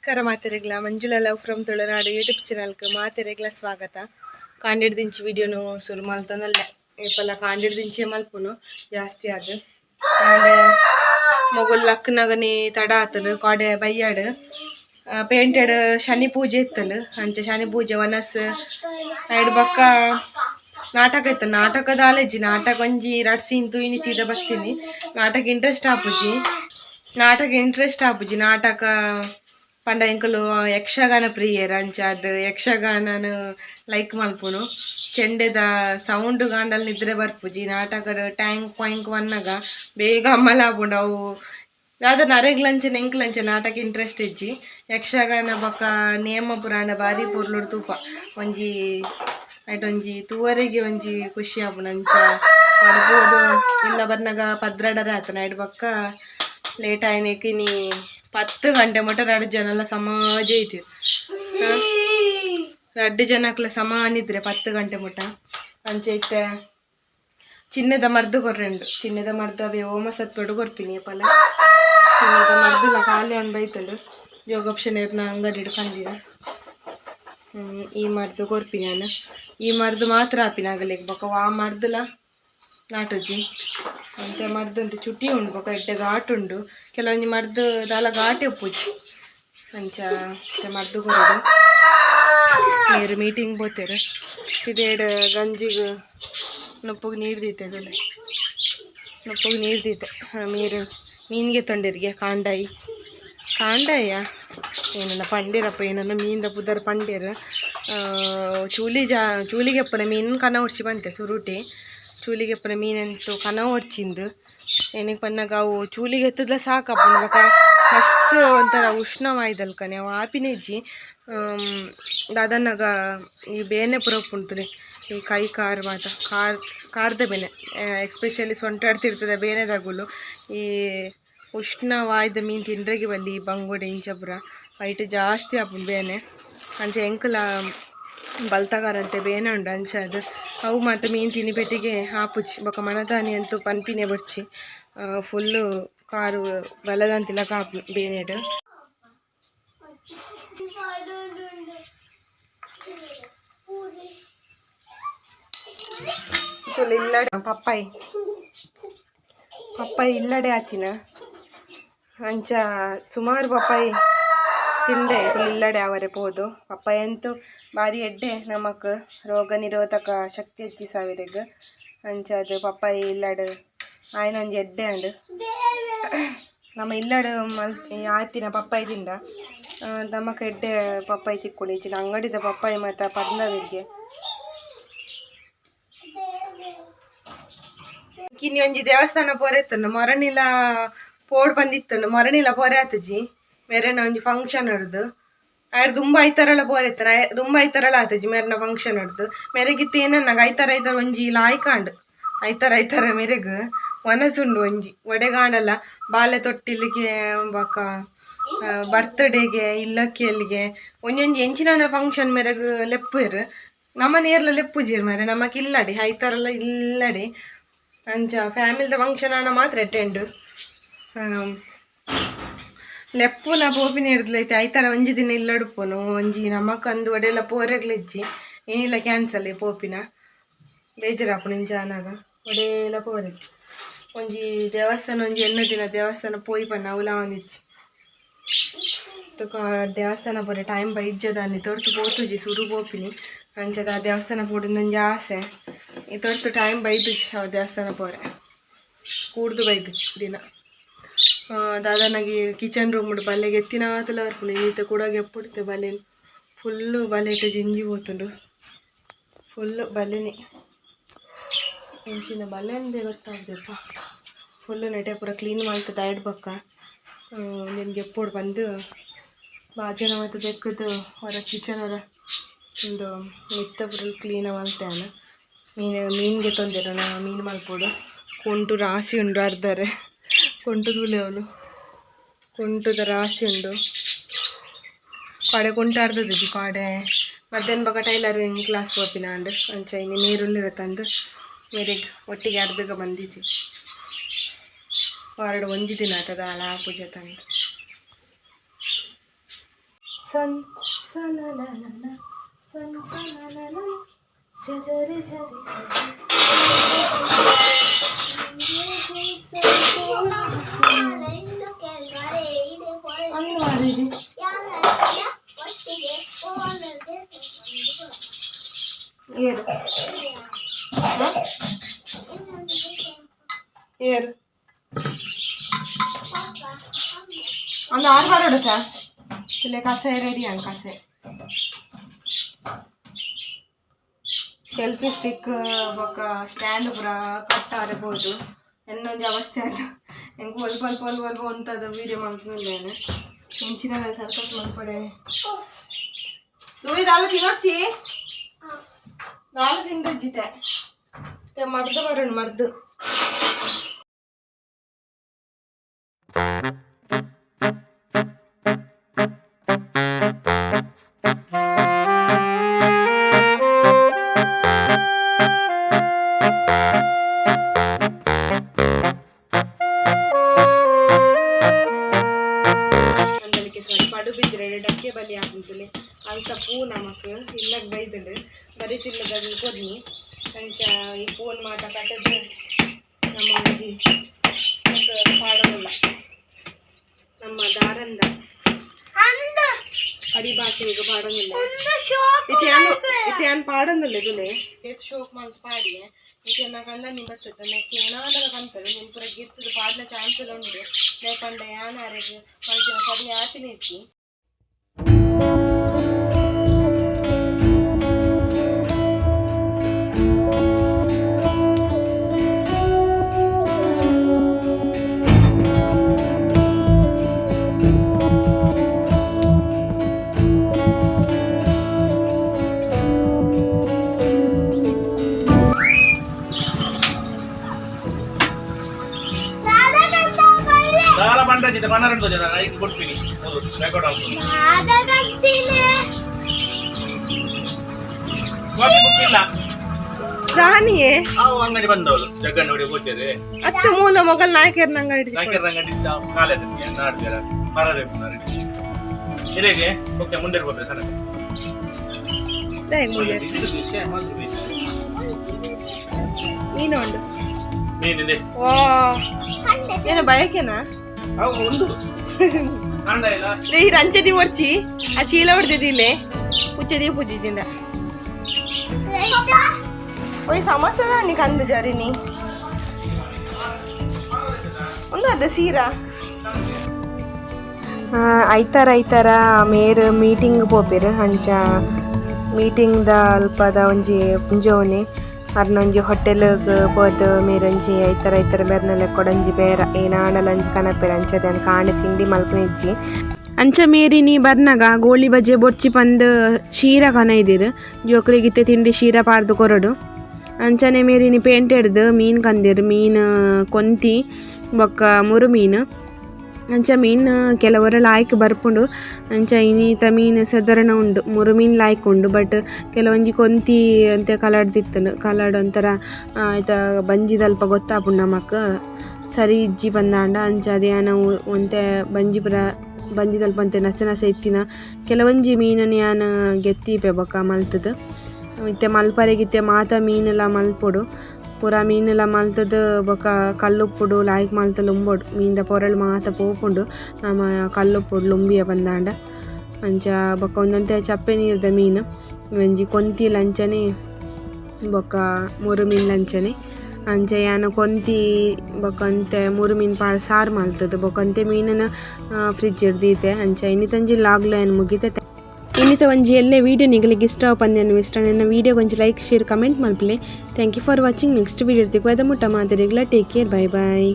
ನಮಸ್ಕಾರ ಮಾತೆರೆಗ್ಲ Manjula love from Tulunadu YouTube ಚಾನಲ್ಗೆ ಮಾತೆರೆಗ್ಲ ಸ್ವಾಗತ. ಕಾಂಡಿಡ್ ದಿಂಚಿ ವಿಡಿಯೋನು ಶುರು ಮಲ್ತನಲ್ಲ ಏಪಲ್ಲ ಕಾಂಡಿಡ್ ದಿಂಚೆ ಮಲ್ಪುನು ಜಾಸ್ತಿ ಅದು ಕಾಂಡೆ ಮೊಗಲ್ ಲಕ್ನಗನಿ ತಡ ಆತಲು ಕಾಡೆ ಬಯ್ಯಾಡು ಪೇಂಟೆಡ್ ಶನಿ ಪೂಜೆ ಇತ್ತಲು ಅಂಚೆ ಶನಿ ಪೂಜೆ ವನಸ್ ಐಡು ಬಕ್ಕ ನಾಟಕ ಇತ್ತು. ನಾಟಕದ ಆಲೆಜ್ಜಿ ನಾಟಕ ಒಂಜಿ 2 ಸೀನ್ ತೂಯಿನಿ ಸೀದಾ ಬರ್ತೀನಿ. ನಾಟಕ ಇಂಟ್ರೆಸ್ಟ್ ಆಪುಜಿ ನಾಟಕ ಪಂಡ ಎಂಕಲು ಯಕ್ಷಗಾನ ಪ್ರಿಯರ್ ಅಂಚ ಅದು ಯಕ್ಷಗಾನನು ಲೈಕ್ ಮಲ್ಪುನು. ಚೆಂಡೆದ ಸೌಂಡ್ ಗಾಂಡಲ್ ನಿದ್ರೆ ಬರ್ಪುಜಿ ನಾಟಕದ ಟ್ಯಾಂಕ್ ಪಾಯಿಂಕ್ ವನ್ನಗ ಬೇಗ ಅಮ್ಮಲಾಪುಂಡು ಅವು ದಾದ ನರೆಗ್ಲಂಚೆ ಎಂಕ್ಲಂಚೆ ನಾಟಕ ಇಂಟ್ರೆಸ್ಟ್ ಇಜ್ಜಿ. ಯಕ್ಷಗಾನ ಬೊಕ್ಕ ನೇಮ ಪುರಾಣ ಬಾರಿ ಪೊರ್ಲುಡು ತೂಪ ಒಂಜಿ ಐಟೊಂಜಿ ತೂವರೆಗೆ ಒಂಜಿ ಖುಷಿ ಆಪುಂಡು ಅಂಚ ಪಡ್ಬೋದು. ಇಲ್ಲ ಬರ್ನಾಗ ಪದ್ರಡರ ಆತನ ಐಡು ಬೊಕ್ಕ ಲೇಟ್ ಆಯ್ನಕಿನಿ 10 ಗಂಟೆ ಮಟ್ಟ 2 ಜನ ಸಮಾಜ ಐತಿರು. 2 ಜನಕ್ಲ ಸಮಾನಿದ್ರೆ 10 ಗಂಟೆ ಮಟ್ಟ ಅಂಚೆ ಇತ್ತೆ ಚಿನ್ನದ ಮರ್ದು ಕೊರ್ರೆಂಡು ಚಿನ್ನದ ಮರ್ದು ಅವೇ ಓಮ ಸತ್ತೋಡು ಕೊರ್ಪಿನಿ ಪಲ ಚಿನ್ನದ ಮರ್ದುಲ ಖಾಲಿ ಅನ್ ಬೈತಂಡು ಜೋಗಪ್ಷನ್ ಏರ್ನ ಅಂಗಡಿ ಕಂದಿನ ಈ ಮರ್ದು ಕೊರ್ಪಿನಿ ನಾನು. ಈ ಮರ್ದು ಮಾತ್ರ ಆಪಿನ ಆಗಲಿಕ್ಕೆ ಬೊಕ್ಕ ಆ ಮರ್ದುಲ ನಾಟುಜಿ ಅಂತೆ ಮರ್ದು ಅಂತ ಚುಟಿ ಉಂಡು ಬೊಕ್ಕ ಎಡ್ಡೆ ಘಾಟ್ ಉಂಡು ಕೆಲವೊಂಜಿ ಮರ್ದು ದಾಲ ಘಾಟಿ ಉಪ್ಪುಜಿ ಅಂಚ ಮರ್ದು ಕೊರಡು ನೀರು ಮೀಟಿಂಗ್ ಬೋತೇರು ಇದೇಡು ಗಂಜಿಗೆ ನೊಪ್ಪಗೆ ನೀರು ದೀತೆ ನೊಪ್ಪಗೆ ನೀರು ದೀತೆ ಮೀನಿಗೆ ತೊಂಡಿರಿಗೆ ಕಾಂಡಾಯ ಏನನ್ನ ಪಂಡೀರಪ್ಪ ಏನನ್ನ ಮೀನ್ದ ಪುದರ್ ಪಂಡೀರು ಚೂಲಿಗೆ ಅಪ್ಪನ ಮೀನು ಕನ ಹೊಡ್ಸಿ ಬಂತೆ ಸುರುಟಿ ಚೂಲಿಗೆ ಅಪ್ಪನ ಮೀನಂತೂ ಕನ ಹೊಡ್ಚಿಂದು ಏನಕ್ಕೆ ಪನ್ನಾಗ ಅವು ಚೂಲಿಗೆ ಎತ್ತದ್ಲ ಸಾಕಪ್ಪ ಬೊಕ ಮಸ್ತ್ ಒಂಥರ ಉಷ್ಣವಾಯ್ದಲ್ ಕನೆ ಅವು ಆಪಿನೆಜ್ಜಿ ದಾದನ್ನಾಗ ಈ ಬೇನೆ ಪುರಪ್ಪುಂಟುನೆ ಈ ಕೈ ಕಾರ್ ಮಾತ ಕಾರ್ದ ಬೇನೆ ಎಕ್ಸ್ಪೆಷಲಿ ಸೊಂಟ ಆಡ್ತಿರ್ತದೆ ಬೇನೆದಾಗುಲು ಈ ಉಷ್ಣವಾಯ್ದ ಮೀನು ತಿಂಡ್ರೆಗೆ ಬಲ್ಲಿ ಬಂಗುಡೆ ಇಂಚಪುರ ವೈಟ್ ಜಾಸ್ತಿ ಆಪುಂಡು ಬೇನೆ ಅಂಚೆ ಎಂಕಲ ಬಲ್ತಗಾರಂತೆ ಬೇನೆ ಉಂಡು ಅಂಚೆ ಅದು ಅವು ಮಾತ್ರ ಮೀನು ತಿನಿ ಪೆಟ್ಟಿಗೆ ಆಪುಜಿ ಬೊಕ ಮನದಾನಿ ಅಂತೂ ಪನ್ಪಿನೇ ಬರ್ಚಿ ಫುಲ್ಲು ಕಾರು ಬಲದಂತಿಲ್ಲ ಕಾಪು ಬೇನೆಡು. ಇಲ್ಲಡೆ ಪಪ್ಪಾಯಿ ಇಲ್ಲಡೆ ಆಚಿನ ಅಂಚ ಸುಮಾರು ಪಪ್ಪಾಯಿ ತಿಂಡೆ ಇಲ್ಲಡೆ ಅವರೇ ಪೋದು. ಪಪ್ಪಾಯಿ ಅಂತೂ ಭಾರಿ ಎಡ್ಡೆ ನಮಕ್ ರೋಗ ನಿರೋಧಕ ಶಕ್ತಿ ಹೆಚ್ಚಿ ಸಾವಿರಗ್ ಅಂಚ ಅದು ಪಪ್ಪಾಯಿ ಇಲ್ಲಡು ಆಯ್ನ ಒಂಜಿ ಎಡ್ಡೆ ಅಂಡು ನಮ್ಮ ಇಲ್ಲಡು ಆಯ್ತಿನ ಪಪ್ಪಾಯಿ ತಿಂಡ ನಮಕ್ ಎಡ್ಡೆ ಪಪ್ಪಾಯಿ ತಿಕ್ಕೊಂಡು ಈಚಿನ ಅಂಗಡಿದ ಪಪ್ಪಾಯಿ ಮತ್ತು ಪದ್ನವಿಗೆ ಕಿನ್ನಿ ಒಂಜಿ ದೇವಸ್ಥಾನ ಪೋರೆತ್ತನು ಮೊರಣಿಲ ಪೋಡ್ ಬಂದಿತ್ತನು ಮೊರಣಿಲ ಪೋರೆ ಆತುಜಿ ಮೇರೆನ ಒಂಜಿ ಫಂಕ್ಷನ್ ಹಿಡ್ದು ಆಯ್ಡು ದುಂಬ ಐತರಳ ಪೋರೆತ್ತನ ದುಂಬ ಐತರಳ ಆತುಜಿ ಮೇರೆನ ಫಂಕ್ಷನ್ ಹಿಡ್ದು ಮೆರೆಗಿತ್ತು ಏನನ್ನಾಗ ಐತರ ಒಂಜಿ ಲಾಯ್ಕಾಂಡು ಐತರ ಮೆರೆಗ್ ಮನಸ್ಸುಂಡು ಒಂಜಿ ಒಡೆಗಾಂಡಲ್ಲ ಬಾಲೆ ತೊಟ್ಟಿಲಿಗೆ ಬೊಕ ಬರ್ತ್ಡೇಗೆ ಇಲ್ಲಕ್ಕಿಯಲ್ಲಿಗೆ ಒಂಜೊಂಜಿ ಎಂಚಿನ ಫಂಕ್ಷನ್ ಮೆರೆಗ್ ಲೆಪ್ಪುವೆರು ನಮ್ಮ ನೇರ್ಲ ಲೆಪ್ಪುಜೀರ್ ಮೇರೆ ನಮಕ್ ಇಲ್ಲಡೆ ಐತರಲ್ಲ ಇಲ್ಲಡೆ ಅಂಚ ಫ್ಯಾಮಿಲಿದ ಫಂಕ್ಷನ್ ಅನ್ನ ಮಾತ್ರ ಅಟೆಂಡ್ ಲೆಪ್ಪುನ ಪೋಪಿನ ಹಿಡ್ದಲೈತೆ ಐತರ ಒಂಜಿ ದಿನ ಇಲ್ಲಡುಪೋನು ಒಂಜಿ ನಮಕ್ ಅಂದು ಒಡೆಲ್ಲ ಪೋರೆಗ್ಲಿಜ್ಜಿ ಏನಿಲ್ಲ ಕ್ಯಾನ್ಸಲ್ ಪೋಪಿನ ಬೇಜಾರಾಪುನು ಇಂಚಾನಾಗ ಒಡೆಲ್ಲ ಪೋರೆಜ್ಜಿ ಒಂಜಿ ದೇವಸ್ಥಾನ ಒಂಜಿ ಎನ್ನ ದಿನ ದೇವಸ್ಥಾನ ಪೋಯಿ ಪನ್ನ ಅವಲ ಒಂದಿಜ್ಜಿ ದೇವಸ್ಥಾನ ಪೋರೆ ಟೈಮ್ ಬೈಜ್ಜದಾನಿ ತೊಡ್ತು ಪೋತುಜಿ ಸುರು ಪೋಪಿನಿ ಅಂಚದ ದೇವಸ್ಥಾನ ಪೋಡಿಂದೊಂಜಿ ಆಸೆ ಈ ತೊಡ್ತು ಟೈಮ್ ಬೈದುಜಿ ಅವು ದೇವಸ್ಥಾನ ಪೋರೆ ಕೂಡ್ದು ಬೈದುಜಿ ದಿನ ದಾದನಾಗಿ ಕಿಚನ್ ರೂಮ್ ಬಲ್ಲೆಗೆ ಎತ್ತಿನ ಆತಲ ಬರ್ಪುಂಡು ಇನ್ನಿತ ಕೂಡ ಎಪ್ಪುಡ್ತೆ ಬಲೆನ್ ಫುಲ್ಲು ಬಲೆ ಇಟ್ಟು ಜಿಂಜಿ ಹೋತುಂಡು ಫುಲ್ಲು ಬಲೆನೆ ಇಂಚಿನ ಬಲೆ ಅಂದೆ ಗೊತ್ತಾಗ್ದೆಪ್ಪ ಫುಲ್ಲು ನೆಟೆ ಪೂರ ಕ್ಲೀನ್ ಮಾಡ್ತದೆ ದಯಡ್ ಪಕ್ಕ ನಿನಗೆ ಎಪ್ಪೋಡು ಬಂದು ಬಾಜನ ಮತ್ತು ತೆಕ್ಕದು ಹೊರ ಕಿಚನ್ ಹೊರ ಒಂದು ಮಿತ್ತ ಫುಲ್ ಕ್ಲೀನ್ ಮಲ್ತೇನೆ ಮೀನಿಗೆ ತೊಂದರೆ ನಾವು ಮೀನು ಮಲ್ಪೋಡು ಕುಂಟು ರಾಶಿ ಉಂಡು ಅರ್ಧರೆ ಕುಂಟು ತುಲೆ ಅವನು ಕುಂಟುದ ರಾಶಿ ಉಂಡು ಕಾಡೆ ಕುಂಟು ಅರ್ಧದಜ್ಜಿ ಕಾಡೆ ಮಧ್ಯಾಹ್ನ ಬಗ ಟೈಲರಿಂಗ್ ಕ್ಲಾಸ್ ಹೋಪಿನ ಅಂಡು ಅಂಚ ಇನ್ನು ನೀರುಳ್ಳಿರ ತಂದು ಮೇರೆಗೆ ಒಟ್ಟಿಗೆ ಅರ್ಧಗ ಬಂದಿದ್ವಿ ವಾರಡು ಒಂಜಿ ದಿನ ಆತದ ಅಲ ಪೂಜೆ ತಂದು ಸನ್ ಸನನನನ ಸನ್ ಸನನನ ಜಜರಿ ಜರಿ ಏರು ಏರು ಒಂದು ಆರು ಬಾರ ಹೊಡುತ್ತ ಇಲ್ಲೇ ಕಸೆ ರೆಡಿ ಹಂಗೆ ಕಸೆ ಸೆಲ್ಫಿ ಸ್ಟಿಕ್ ಬೊಕ್ಕ ಸ್ಟ್ಯಾಂಡ್ ಪೂರ ಕಟ್ಟಾರಬಹುದು ಎನ್ನೊಂದು ಅವಸ್ಥೆ ಅದು ಹೆಂಗೆ ಒಲ್ಪ ಒಂಥದ್ದು ವೀಡಿಯೋ ಮಾಡ್ಕೊಂಡಿದ್ದೇನೆ ಹೆಂಚಿನ ಸರ್ಕಸ್ ಮಾಡ್ಪಡೆ నువ్వు దాళ్ళు తినొచ్చి దాళ్ళు తింటే మర్దు వరుణ్ మర్దు ಪಡು ಬಿದ್ದರೆ ಡಕ್ಕೆ ಬಲಿ ಆಗುತ್ತಲೆ ಅಂತ ಪೂ ನಮಕ್ ಇಲ್ಲಕ್ಕೆ ಬೈದಳು ಬರೀ ತಿನ್ನದಲ್ಲಿ ಕೊಡ್ನಿ ಅಂಚ ಈ ಫೋನ್ ಮಾತ ಕಟ್ಟದು ನಮ್ಮ ಅಜ್ಜಿ ಪಾಡೋಲ್ಲ ನಮ್ಮ ದಾರಂದ ಹರಿ ಭಾಷೆಗೆ ಪಾಡೋಂಗಿಲ್ಲ ಇದು ಏನು ಪಾಡೋಂಗಿಲ್ಲ ಇದುಲೆ ಶೋಕ್ ಮಂತ್ ಪಾಡಿ ಇದು ನನ್ನ ಗಂಡ ನಿಂಬತ್ತದ ನೆಕ್ಕೆ ಏನಾದರೂ ಕಂತದೆ ನಿನ್ನ ಪುರ ಗಿರ್ತದ ಪಾಡಿನ ಚಾನ್ಸ್ ಎಲ್ಲ ಉಂಟು ಲೇಪಂಡ ಯಾನಾರಿಗೆ ಪಲ್ಟಿನ ಸರಿ ಆತಿನ ಇಚ್ಚಿ ಜಿತ 12 ಜನ ಲೈಕ್ ಕೊಡ್ತೀನಿ ರೆಕಾರ್ಡ್ ಆಗ್ತದೆ ಕಾಫಿ ಬುಕ್ಕಿಲ್ಲ ರಾಣಿಯೇ ಅವು ಅಂಗಡಿ ಬಂದವಳು ಜಗ್ಗಣ್ಣ ಹೊಡಿ ಹೋಗ್ತಾರೆ ಅತ್ತ ಮೂಲ ಮೊಗಲ್ ನಾಯಕರ ಅಂಗಡಿ ಕಾಲೇ ನಾಡ್ತೀರ ಮರರೆ ಇಲ್ಲಿಗೆ ಓಕೆ ಮುಂದೆ ಹೋಗ್ತಾರೆ ಸರ್ ನೀನುಂಡು ನೀನಿದೆ ಏನು ಬಯಕೆನಾ ಉಂಟು ಕಾಂಡ ಇಲ್ಲ ಈ ರಂಚದಿ ಒಡ್ಚಿ ಆ ಚೀಲ ಹೊಡೆದಿದ್ದಿಲ್ಲೇ ಪುಚ್ಚದಿ ಪೂಜಿಜಿಂದ ಓಯ್ ಸಮಸ್ಯೆ ನೀ ಕಂದು ಜರಿನಿ ಒಂದು ಅದ ಸೀರಾ ಐತಾರ ಮೇರ್ ಮೀಟಿಂಗ್ ಪೋಪಿರು ಅಂಚ ಮೀಟಿಂಗ್ದ ಅಲ್ಪದ ಒಂಜಿ ಮುಂಜೋನೆ ಅರ್ನೊಂಜಿ ಹೋಟೆಲ್ಗೆ ಪೋದು ಮೇರೊಂಜಿ ಐತರ ಬೆರ್ನಲೆ ಕೊಡಂಜಿ ಬೇರ ಏನಾಣಲಂಜಿ ಕನಪೆರ ಅಂಚದ ಕಾಣೆ ತಿಂಡಿ ಮಲ್ಪನಿಜ್ಜಿ ಅಂಚ ಮೇರಿನಿ ಬರ್ನಗ ಗೋಳಿ ಬಜೆ ಬೊಚ್ಚಿ ಪಂದ್ ಶೀರ ಕನ ಇದಿರು ಜೋಕ್ಲಿಗಿತ್ತೆ ತಿಂಡಿ ಶೀರ ಪಾಡ್ದು ಕೊರಡು ಅಂಚನೆ ಮೇರಿನಿ ಪೇಂಟ್ ಹಿಡ್ದು ಮೀನು ಕಂದಿರು ಮೀನು ಕೊಂತಿ ಬೊಕ್ಕ ಮುರು ಮೀನು ಅಂಚ ಮೀನು ಕೆಲವರ ಲಾಯ್ಕ್ ಬರ್ಪುಂಡು ಅಂಚ ಇನ್ನೀತ ಮೀನು ಸಾಧಾರಣ ಉಂಡು ಮುರು ಮೀನು ಲಾಯ್ಕ್ ಉಂಡು ಬಟ್ ಕೆಲವೊಂಜಿ ಕೊಂತಿ ಅಂತೆ ಕಲಡ್ದಿತ್ತನು ಕಲಡ್ ಒಂಥರ ಆಯ್ತ ಬಂಜಿದಲ್ಪ ಗೊತ್ತಾಪುಂಡು ನಮಕ್ ಸರಿ ಇಜ್ಜಿ ಬಂದಾಂಡ ಅಂಚ ಅದೇ ನಾವು ಒಂತೆ ಬಂಜಿದಲ್ಪ ಅಂತೆ ನಸೆ ಇತ್ತಿನ ಕೆಲವೊಂಜಿ ಮೀನನ್ನು ಯಾನು ಗೆತ್ತಿಪೆ ಬೊಕ್ಕ ಮಲ್ತದು ಇತ್ತೆ ಮಲ್ಪರೆಗಿತ್ತೆ ಮಾತ ಮೀನೆಲ್ಲ ಮಲ್ಪೊಡು ಪೂರ ಮೀನೆಲ್ಲ ಮಲ್ತದ ಬೊಕ ಕಲ್ಲುಪ್ಪುಡು ಲಾಯ್ಕ್ ಮಲ್ತಲು ಉಂಬೋಡು ಮೀನ್ದ ಪೊರಳು ಮಾತ ಪೋಪುಂಡು ನಮ್ಮ ಕಲ್ಲುಪ್ಪುಡು ಲುಂಬಿಯ ಬಂದಾಂಡ ಅಂಚ ಬೊಕ ಒಂದಂತೆ ಚಪ್ಪೆ ನೀರ್ದ ಮೀನು ಒಂಜಿ ಕೊಂತಿ ಲಂಚನೆ ಬೊಕ ಮುರು ಮೀನು ಲಂಚನೆ ಅಂಚ ಯಾನು ಕೊಂತಿ ಬೊಕಂತೆ ಮುರು ಮೀನು ಪಾಡು ಸಾರು ಮಲ್ತದ ಬೊಕಂತೆ ಮೀನನ್ನ ಫ್ರಿಜ್ ಹಿಡ್ದೀತೆ ಅಂಚ ಇನ್ನಿತಂಜಿ ಲಾಗ್ಲ ಏನು ಮುಗಿತೈತೆ ಇನ್ನಿತ ಒಂಜಿ ಎಲ್ಲೇ ವೀಡಿಯೋ ನಿಗಲಿಗೆ ಇಷ್ಟ ಪಂದ್ಯನು ಇಷ್ಟ ನನ್ನ ವೀಡಿಯೋ ಕೊಂಚ ಲೈಕ್ ಶೇರ್ ಕಮೆಂಟ್ ಮಲ್ಪಲೆ thank you for watching next video ತಿಕ್ಕೋದ ಮುಟ್ಟ ಮಾತಿರಿಗ್ಲ ಟೇಕ್ ಕೇರ್ ಬೈ ಬಾಯ್